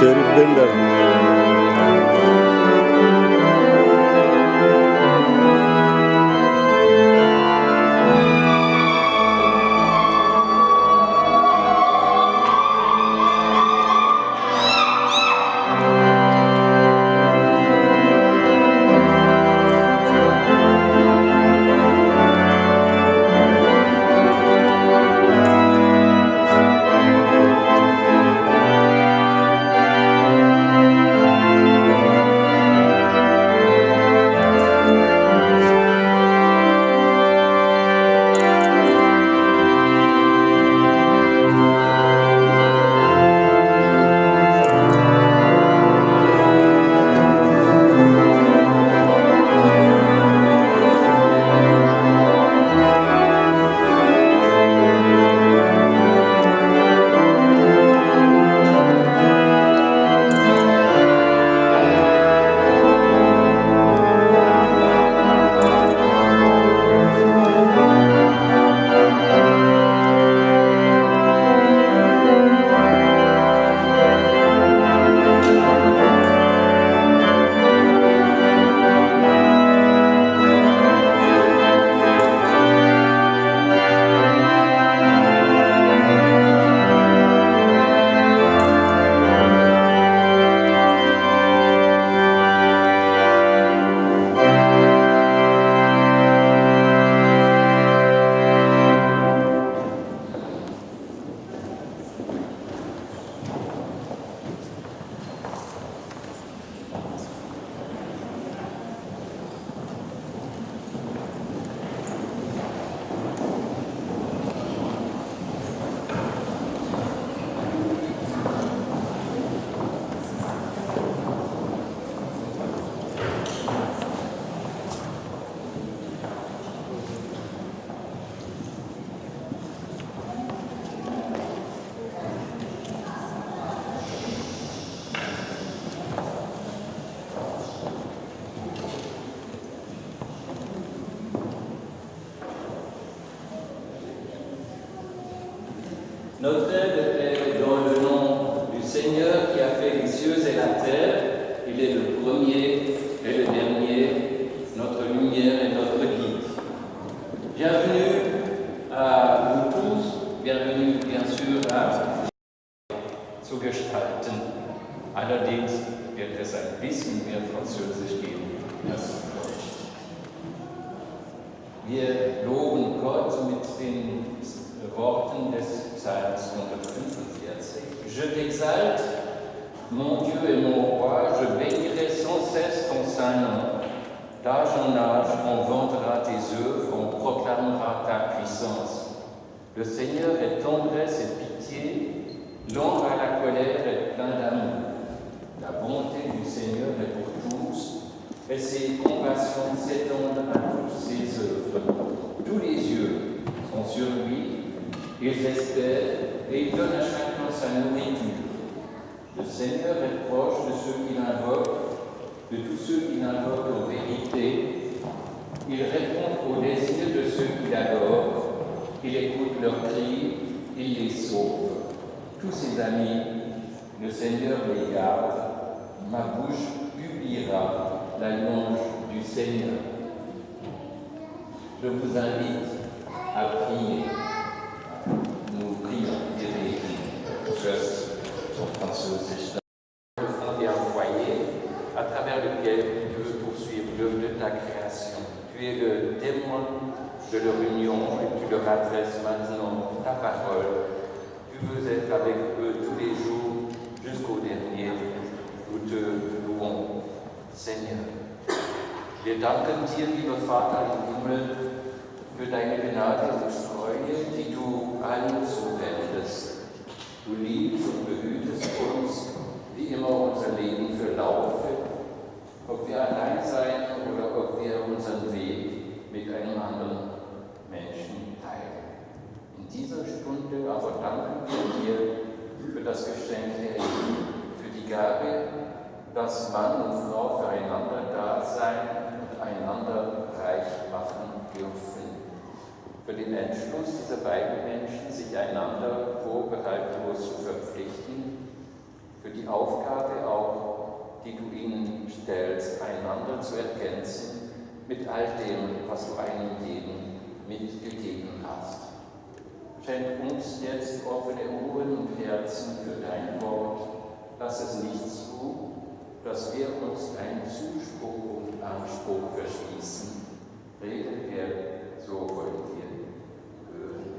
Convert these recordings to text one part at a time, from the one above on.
Sheriff Bender. Notre aide est dans le nom du Seigneur qui a fait les cieux et la terre. Il est le premier et le dernier, notre lumière et notre guide. Bienvenue à vous tous, bienvenue bien sûr à zu gestalten. Allerdings wird es ein bisschen mehr Französisch geben als Deutsch. Wir loben Gott mit den Worten des Psalms 145. Je t'exalte, mon Dieu et mon roi, je bénirai sans cesse ton saint nom. D'âge en âge, on vantera tes œuvres, on proclamera ta puissance. Le Seigneur est tendresse et pitié, lent à la colère et plein d'amour. La bonté du Seigneur est pour tous, et ses compassions s'étendent à toutes ses œuvres. Tous les yeux sont sur lui, ils espèrent et il donne à chacun sa nourriture. Le Seigneur est proche de ceux qui l'invoquent, de tous ceux qui l'invoquent en vérité. Il répond aux désirs de ceux qui l'adorent. Il écoute leurs cris, il les sauve. Tous ses amis, le Seigneur les garde. Ma bouche publiera la louange du Seigneur. Je vous invite à prier. Nous prions, sur Französisch. Fonder un foyer à travers lequel tu veux poursuivre l'œuvre de ta création. Tu es le témoin de leur union et tu leur adresses maintenant ta parole. Tu veux être avec eux tous les jours jusqu'au dernier. Nous te louons, Seigneur. Wir danken dir, lieber Vater im Himmel, für deine Gnade und Treue, die du allen zuwendest. Du liebst und behütest uns, wie immer unser Leben verlaufe, ob wir allein sein oder ob wir unseren Weg mit einem anderen Menschen teilen. In dieser Stunde aber danken wir dir für das Geschenk der Ehe, für die Gabe, dass Mann und Frau füreinander da sein und einander reich machen dürfen. Für den Entschluss dieser beiden Menschen, sich einander vorbehaltlos zu verpflichten, für die Aufgabe auch, die du ihnen stellst, einander zu ergänzen mit all dem, was du einem jeden mitgegeben hast. Schenk uns jetzt offene Ohren und Herzen für dein Wort. Lass es nicht zu, dass wir uns deinen Zuspruch und Anspruch verschließen. Rede, Herr, so wollen wir hören.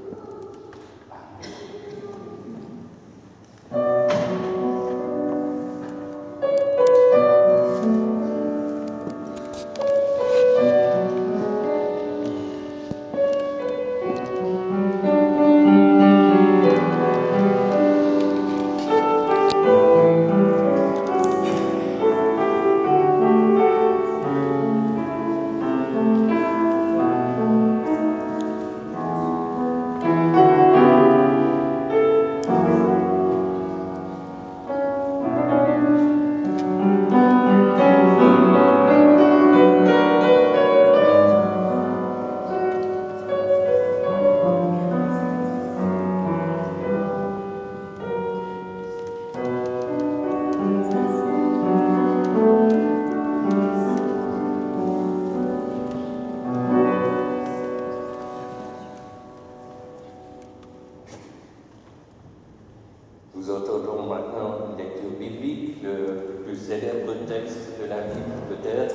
Nous entendons maintenant une lecture biblique, le plus célèbre texte de la Bible peut-être,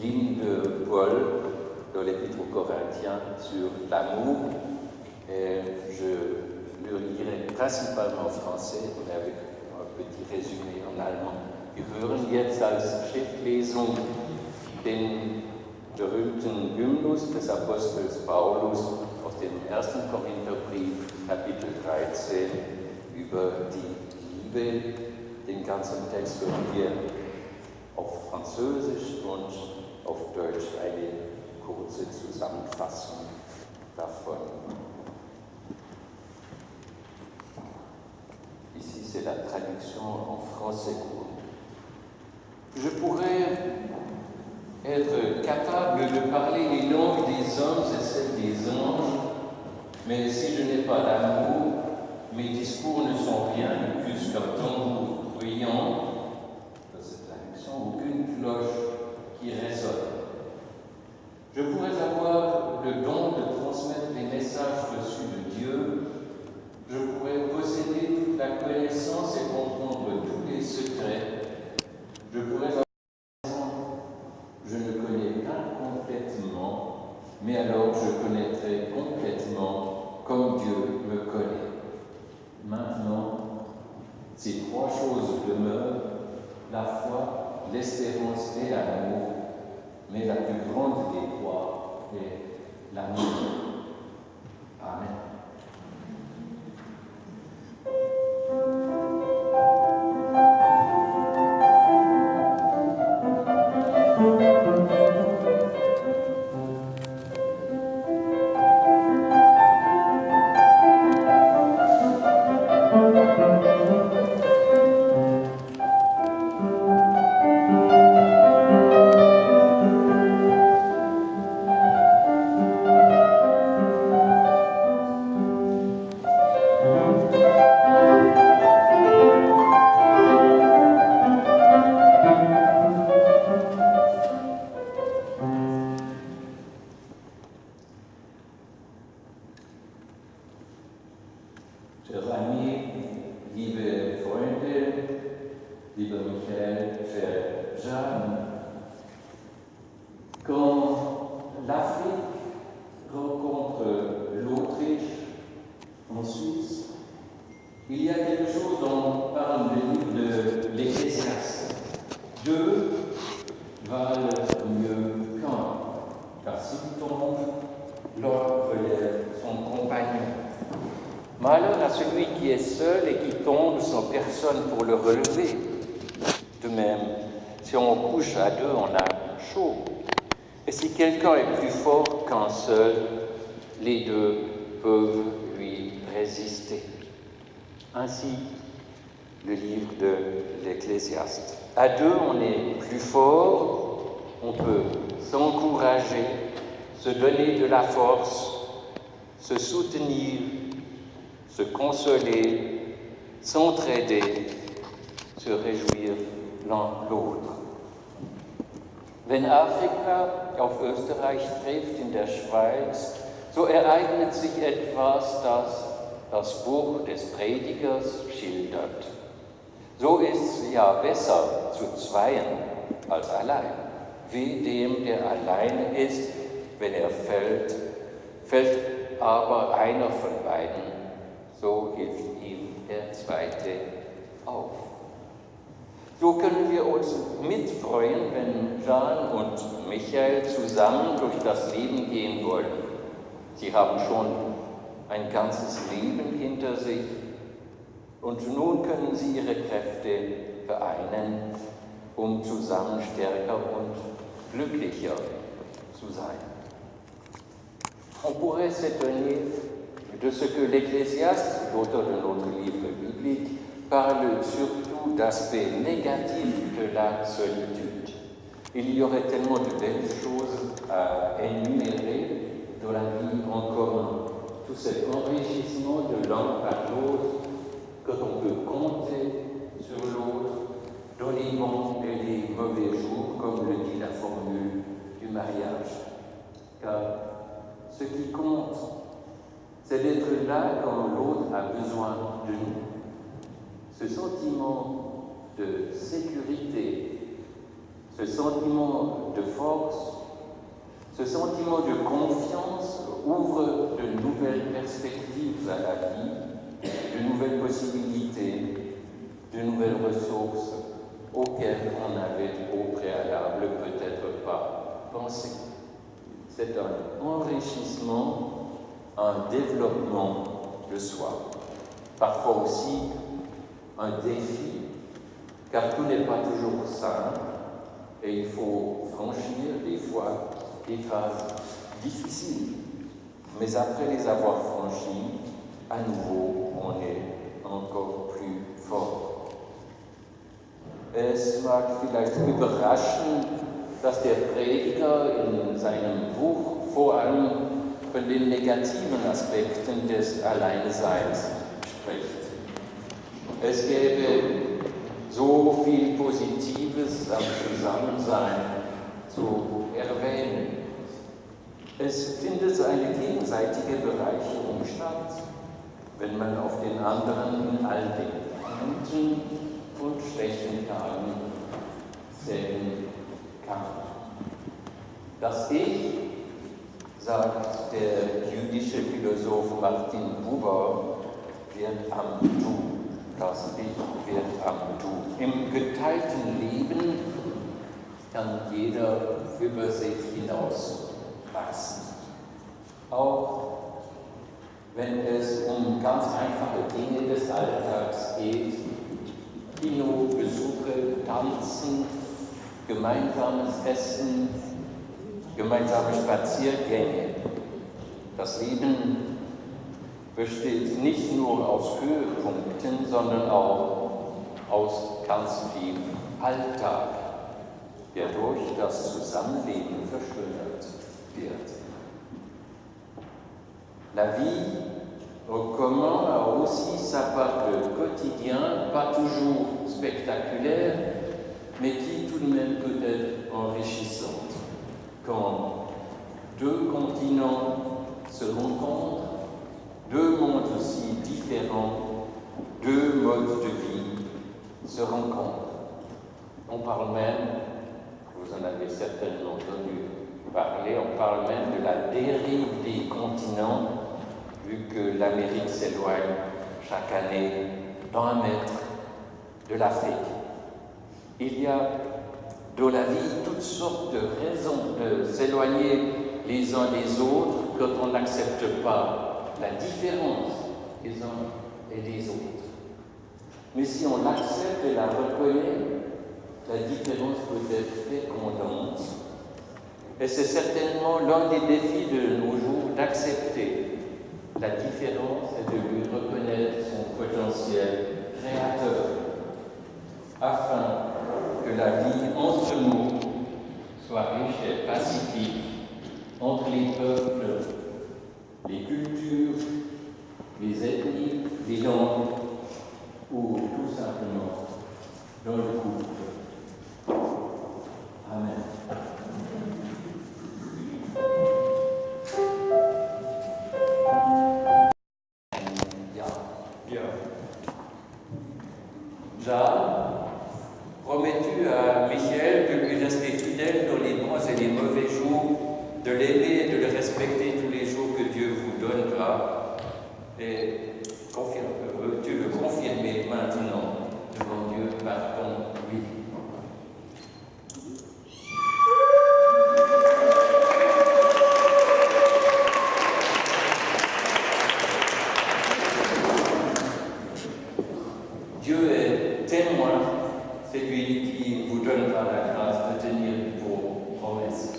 l'hymne de Paul dans l'Épître aux Corinthiens sur l'amour. Et je le lirai principalement en français, mais avec un petit résumé en allemand. Wir hören jetzt als Schriftlesung den berühmten Hymnus des Apostels Paulus aus dem 1. Korintherbrief, Kapitel 13, über die Liebe. Den ganzen Text hören wir auf Französisch und auf Deutsch eine kurze Zusammenfassung davon. Ici, c'est la traduction en français court. Je pourrais être capable de parler les langues des hommes et celles des anges, mais si je n'ai pas d'amour, mes discours ne sont rien de plus qu'un tambour bruyant, dans cette traduction, aucune cloche qui résonne. Je pourrais avoir le don de transmettre les messages reçus de Dieu. Je pourrais posséder toute la connaissance et comprendre tous les secrets. Je pourrais avoir raison. Je ne connais pas complètement, mais alors je connaîtrai complètement comme Dieu me connaît. Maintenant, ces trois choses demeurent, la foi, l'espérance et l'amour, mais la plus grande des trois est l'amour. Amen. Chers amis, liebe Freunde, lieber Michael, chère Jeanne, quand l'Afrique rencontre l'Autriche en Suisse, il y a quelque chose dont parle le livre de l'Ecclésiaste. Deux valent mieux qu'un, car s'ils tombent, l'un relève son compagnon. Malheur à celui qui est seul et qui tombe sans personne pour le relever. De même, si on couche à deux, on a chaud. Et si quelqu'un est plus fort qu'un seul, les deux peuvent lui résister. Ainsi, le livre de l'Ecclésiaste. À deux, on est plus fort, on peut s'encourager, se donner de la force, se soutenir, se consoler, s'entraider, se l'un l'autre. Wenn Afrika auf Österreich trifft in der Schweiz, so ereignet sich etwas, das das Buch des Predigers schildert. So ist es ja besser zu zweien als allein. Wie dem, der allein ist, wenn er fällt, fällt aber einer von beiden, so hilft ihm der Zweite auf. So können wir uns mitfreuen, wenn Jean und Michael zusammen durch das Leben gehen wollen. Sie haben schon ein ganzes Leben hinter sich und nun können sie ihre Kräfte vereinen, um zusammen stärker und glücklicher zu sein. On pourrait s'étonner de ce que l'Ecclésiaste, l'auteur de notre livre biblique, parle surtout d'aspects négatifs de la solitude. Il y aurait tellement de belles choses à énumérer dans la vie en commun. Tout cet enrichissement de l'un par l'autre, quand on peut compter sur l'autre dans les bons et les mauvais jours, comme le dit la formule du mariage. Car ce qui compte, c'est d'être là quand l'autre a besoin de nous. Ce sentiment de sécurité, ce sentiment de force, ce sentiment de confiance ouvre de nouvelles perspectives à la vie, de nouvelles possibilités, de nouvelles ressources auxquelles on n'avait au préalable peut-être pas pensé. C'est un enrichissement, un développement de soi. Parfois aussi un défi, car tout n'est pas toujours simple et il faut franchir des fois des phases difficiles. Mais après les avoir franchies, à nouveau, on est encore plus fort. Es mag vielleicht überraschen, dass der Prediger in seinem Buch vor allem von den negativen Aspekten des Alleinseins spricht. Es gäbe so viel Positives am Zusammensein zu erwähnen. Es findet eine gegenseitige Bereicherung statt, wenn man auf den anderen in all den guten und schlechten Tagen sehen kann. Das Ich, sagt der jüdische Philosoph Martin Buber, wird am Du. Das Ich wird am Du. Im geteilten Leben kann jeder über sich hinaus wachsen. Auch wenn es um ganz einfache Dinge des Alltags geht, Kinobesuche, Tanzen, gemeinsames Essen, gemeinsame Spaziergänge. Das Leben besteht nicht nur aus Höhepunkten, sondern auch aus ganz viel Alltag, der durch das Zusammenleben verschönert wird. La vie au commun a aussi sa part de quotidien, pas toujours spectaculaire, mais qui tout de même peut être enrichissante. Quand deux continents se rencontrent, deux mondes aussi différents, deux modes de vie se rencontrent. On parle même, vous en avez certainement entendu parler, on parle même de la dérive des continents, vu que l'Amérique s'éloigne chaque année d'1 mètre de l'Afrique. Il y a dans la vie toutes sortes de raisons de s'éloigner les uns des autres quand on n'accepte pas la différence des uns et des autres. Mais si on l'accepte et la reconnaît, la différence peut être fécondante. Et c'est certainement l'un des défis de nos jours d'accepter la différence et de lui reconnaître son potentiel créateur, afin que la vie entre nous soit riche et pacifique entre les peuples, les cultures, les ethnies, les langues, ou tout simplement dans le couple Promets-tu à Michael de lui rester fidèle dans les bons et les mauvais jours, de l'aimer et de le respecter tous les jours que Dieu vous donnera? Et veux-tu le confirmer maintenant devant Dieu par ton oui? Dieu est témoin, c'est lui qui vous donnera la grâce de tenir vos promesses.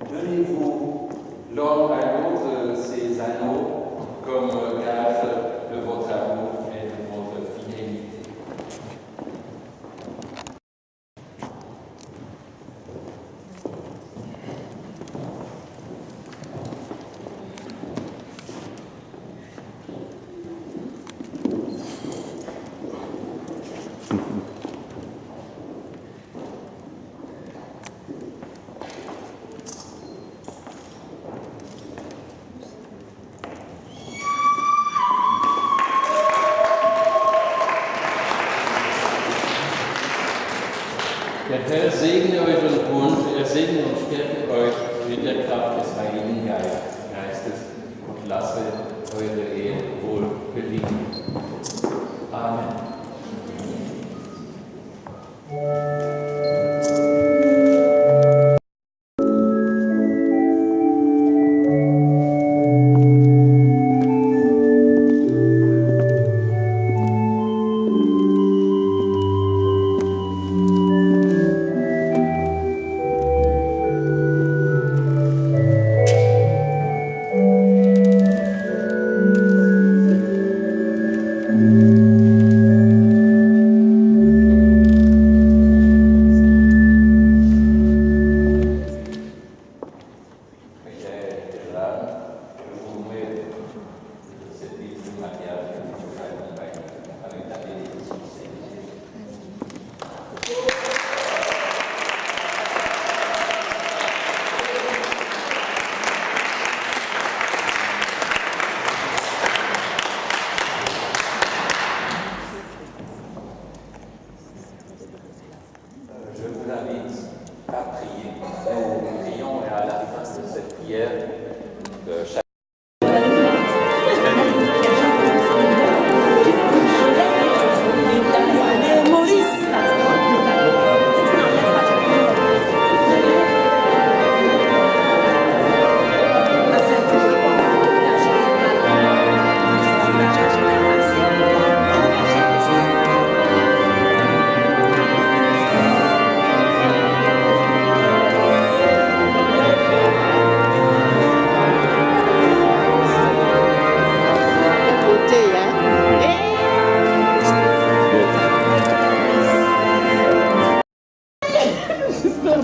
Donnez-vous l'un à l'autre ces anneaux comme gage de votre amour et de votre fidélité. Der Herr segne euch und Bund, er segne und stärke euch mit der Kraft des Heiligen Geistes und lasse eure Ehe wohl gelingen. Amen.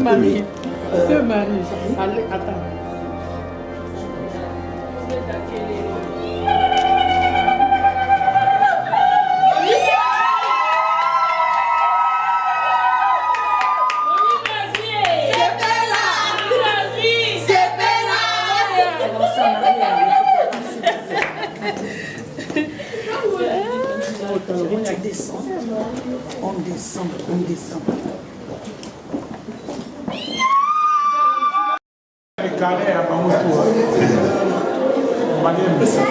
Marie, allez, attends. On descend. Carré à Bamoto. Madame Bessa.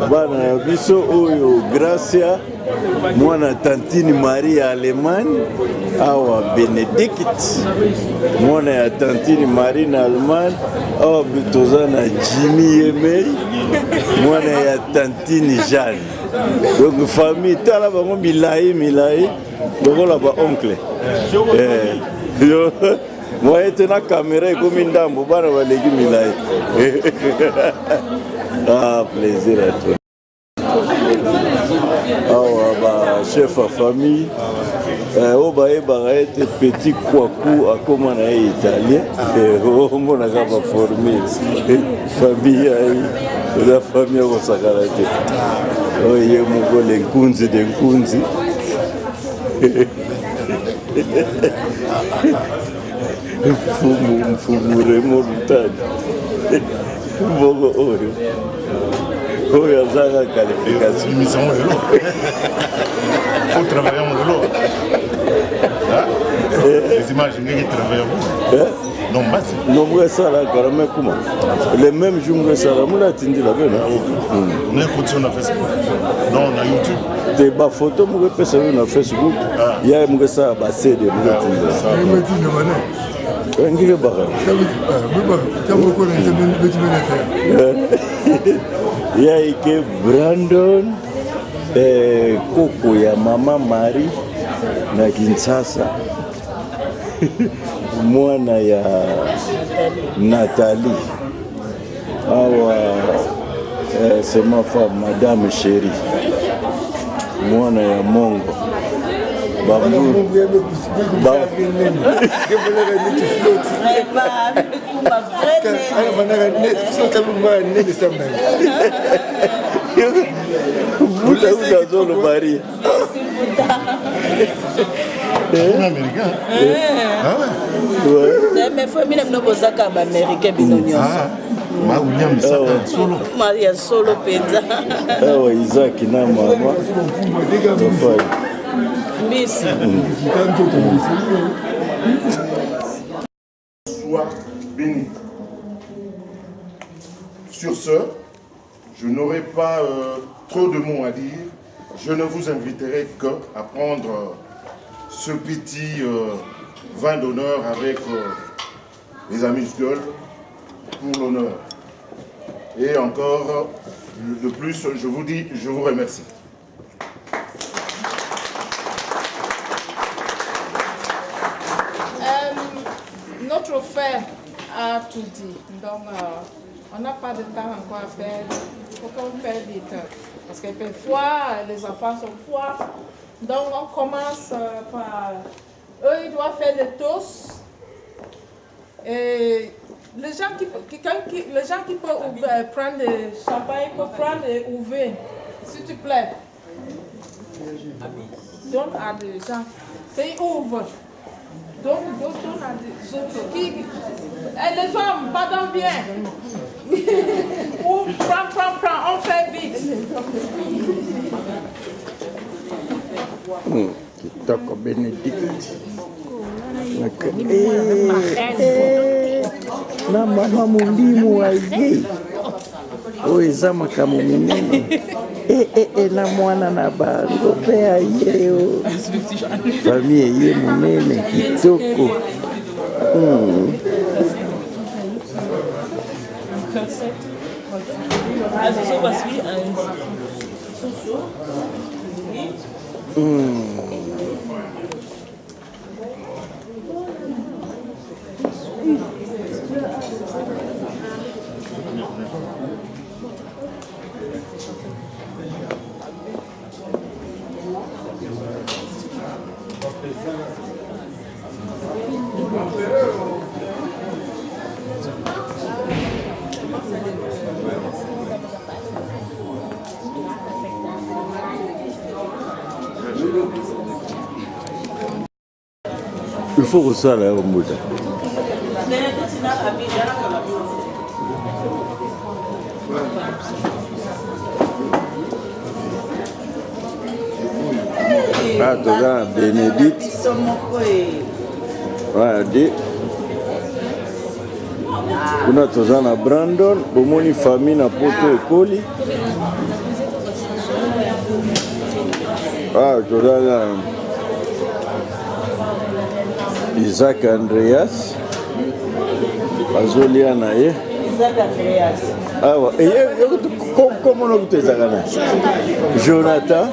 bana biso oyo Gracia mwana tantini Marie ya Allemagne awa Benedict mwana ya tantini Marie na Allemagne awa bitoza na Jimmy Yemei mwana ya tantini Jeanne. Donc famille tala bango milai lokola ba oncle moi j'étais na caméra comme une dame bana baleki milai. Ah, plaisir à toi. Awa ba chef à famille obaye baraete petit kwaku akoma na italien mona ka ba formé famille ai la famille au sakarate oye mugole nkunzi de nkunzi mfumure morutani bogo oyo oyo azaka qualification mission de l'eau. Faut travailler en de l'eau. Les images qui travaillent non basi non moi ça là carrément comment le même jour moi ça là moi tindi la belle on est côté sur Facebook non on a YouTube des bas photos moi pesa na Facebook ya moi ça ba CD moi tindi ça moi tindi mana ngile baka ya ike Brandon koko ya mama Marie na Kinshasa mwana ya Nathalie awa c'est ma femme madame chérie mwana ya Mongo un américain ah ouais mais famille n'a pas ça comme américain binonio ma William solo Maria solo pizza ah Isaac na mama Miss sois béni. Sur ce, je n'aurai pas trop de mots à dire. Je ne vous inviterai qu'à prendre ce petit vin d'honneur avec les amis Gueule pour l'honneur. Et encore, de plus, je vous dis, je vous remercie. Notre frère a tout dit, donc on n'a pas de temps encore à perdre, il faut qu'on fasse vite, parce qu'il fait froid, les enfants sont froids, donc on commence par, eux ils doivent faire le toast, et les gens qui peuvent prendre le champagne, peuvent prendre et ouvrir, s'il te plaît, donne à des gens, ils ouvrent. Donc, donne à des autres qui... les hommes, pardon, viens. Prends, on fait vite. Kitoko Benedict. Na mama mulimu wa ye. Oyo eza makambo minene. Na mwana na bango pe aye famille ye munene kitoko. Il faut que ça là au mode. Ah, tu as Bénédicte. Regardez. On a tous un Brandon, au moni famille na poto école. Ah, tozana Isaac Andreas azolia na ye Isaac Andreas. awa comment on peut ezaka na Jonathan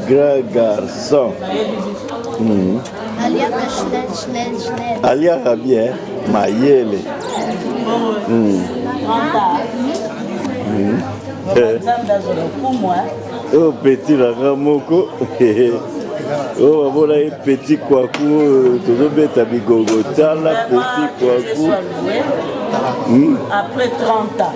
grand garçon Alia Rabien Mayele oh petit la ramoko oh voilà petit kwaku tozobeta bigogo tala petit kwaku après 30 ans.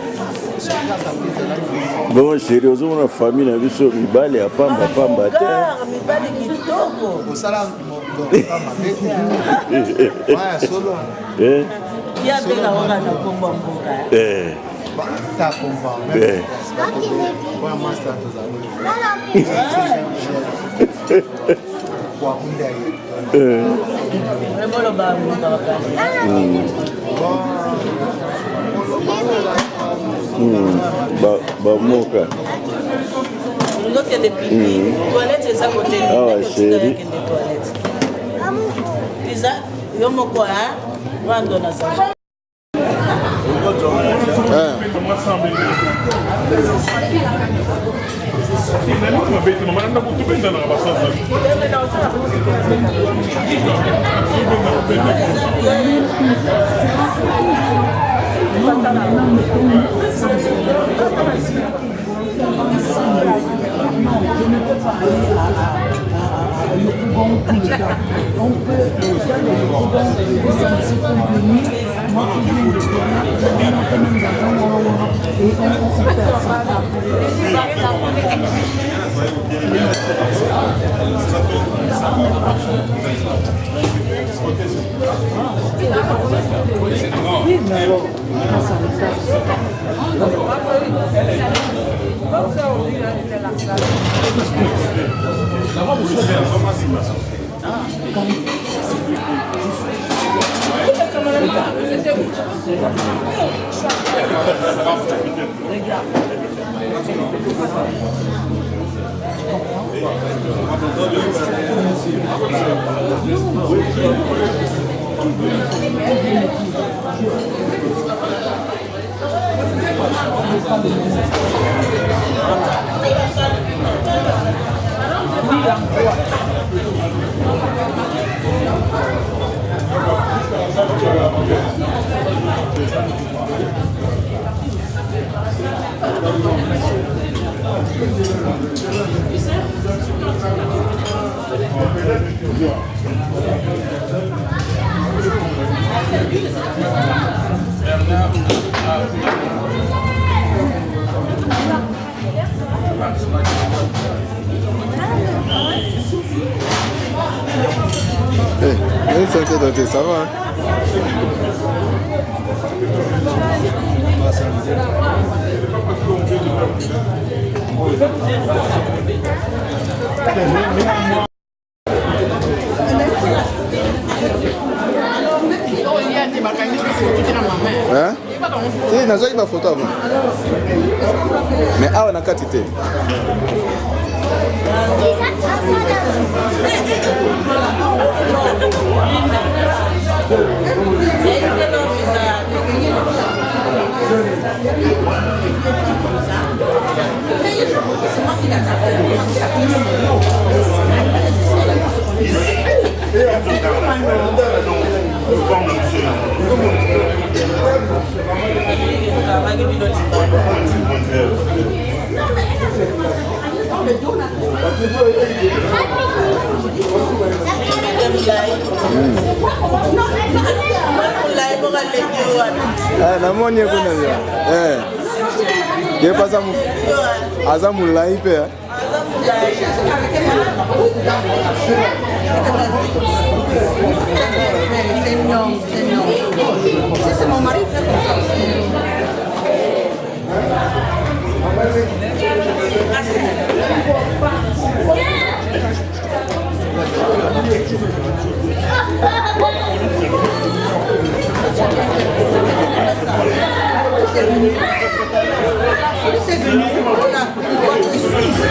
bon chéri ozomona famille na biso mibali ya pamba te mibali kitoko ya bela wana na komba mboka bamoka awa chéri yo moko wando na sa ça va hein? Hein? Si, nazwaki bafoto avant. Mais awa na kati te. namoni ekuna ye pasa aza mulai mpe C'est mon mari fait comme ça. est venu. Police est venu. Voilà. Votre Suisse.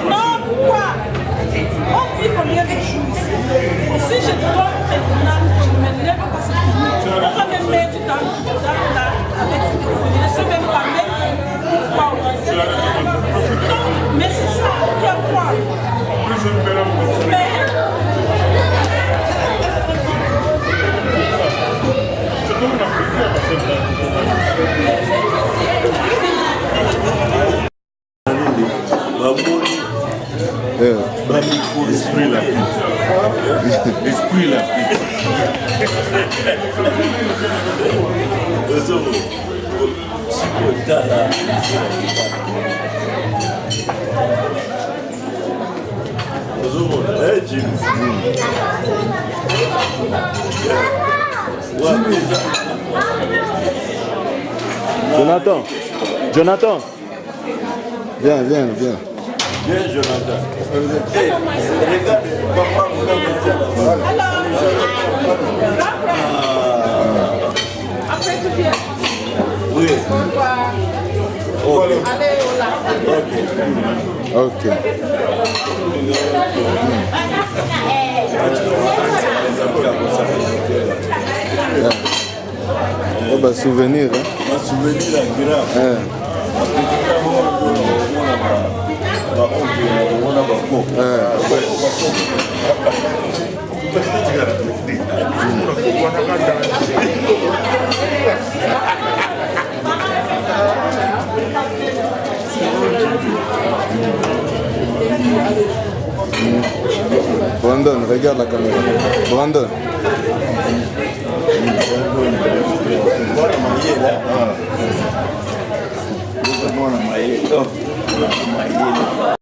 Non, pourquoi? On vit combien de jours ici? Si je dois maintenant me lève parce que on va me mettre dans avec je ne sais même pas mettre pourquoi on va faire. Non, mais c'est ça, il y a quoi? L'esprit la l'esprit la Jonathan, Jonathan, viens. Viens, Jonathan. Hey, regarde, papa, Après tu viens. oui. On va aller au lac. Ok. Oh bah souvenir, hein. Un souvenir agréable. Brandon, regarde la caméra. Brandon. Voilà.